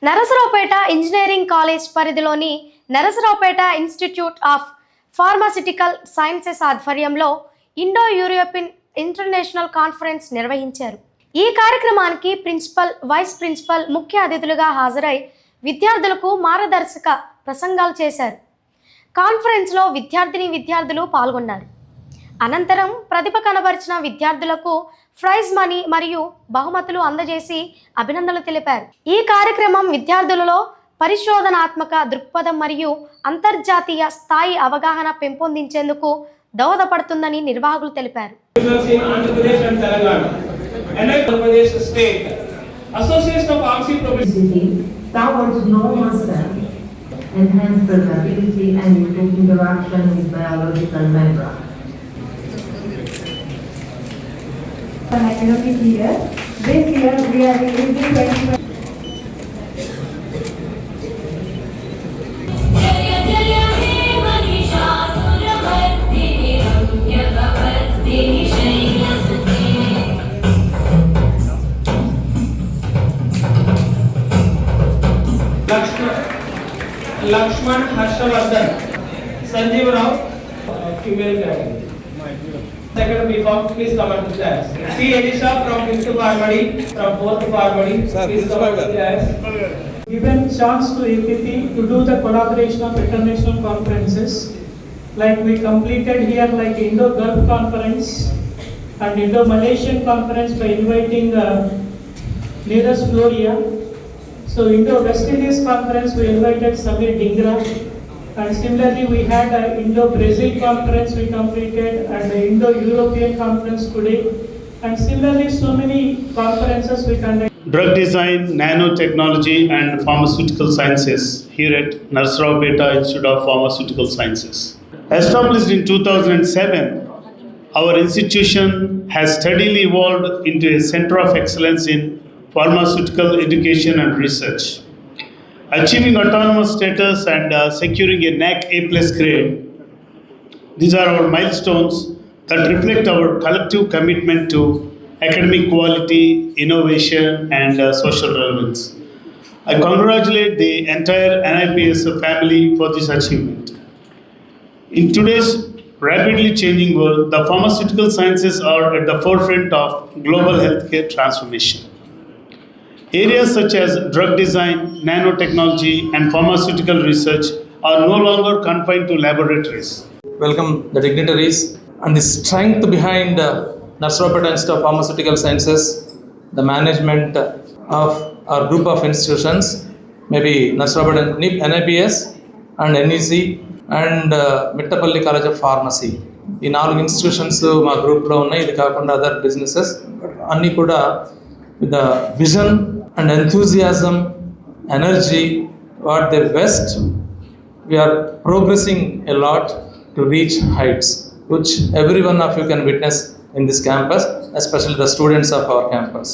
Narasaraopet engineering college పరిధిలోని Narasaraopet institute of pharmaceutical sciences ఆధ్వర్యంలో Indo European international conference నిర్వహించారు. ఈ కార్యక్రమానికి ప్రిన్సిపల్, వైస్ ప్రిన్సిపల్ ముఖ్య అతిథులుగా హాజరై విద్యార్థులకు మార్గదర్శక ప్రసంగాలు చేశారు. కాన్ఫరెన్స్లో విద్యార్థులు పాల్గొన్నారు. అనంతరం ప్రతిభ కనబరిచిన విద్యార్థులకు ప్రైజ్ మనీ మరియు బహుమతులు అందజేసి అభినందనలు తెలిపారు. ఈ కార్యక్రమం విద్యార్థులలో పరిశోధనాత్మక దృక్పథం మరియు అంతర్జాతీయ స్థాయి అవగాహన పెంపొందించేందుకు దోహదపడుతుందని నిర్వాహకులు తెలిపారు. Enhance productivity and improve interaction with biological members. An academic year. This year we are releasing 20. Lakshman Harshavardhan, Sanjeev Rao, female category. Second B form, please come up to class. C. Elisha from 5th Pharmacy, from 4th Pharmacy, please come up to class. Given chance to APP to do the collaboration of international conferences, like we completed here, like Indo-Gulf Conference and Indo-Malaysian Conference by inviting Neeraj Floria. So Indo-West Indies Conference we invited Samir Dhingra, and similarly we had an Indo-Brazil Conference we completed, and the Indo-European Conference today, and similarly so many conferences we conducted. Drug design, nanotechnology and pharmaceutical sciences here at Narasarawpeta Institute of Pharmaceutical Sciences. Established in 2007, our institution has steadily evolved into a center of excellence in pharmaceutical education and research. Achieving autonomous status and securing a NAC A+ grade, these are our milestones that reflect our collective commitment to academic quality, innovation and social relevance. I congratulate the entire NIPS family for this achievement. In today's rapidly changing world, the pharmaceutical sciences are at the forefront of global healthcare transformation. Areas such as drug design, nanotechnology and pharmaceutical research are no longer confined to laboratories. Welcome the dignitaries and the strength behind Narasarawpeta Institute of Pharmaceutical Sciences, the management of our group of institutions, maybe Narasarawpeta NIPS and NEC and Mittapalli College of Pharmacy. ఈ 4 institutions మా గ్రూప్లో ఉన్నాయి. ఇది కాకుండా other businesses అన్నీ కూడా with the vision and enthusiasm, energy, what their best. We are progressing a lot to reach heights, which every one of you can witness in this campus, especially the students of our campus.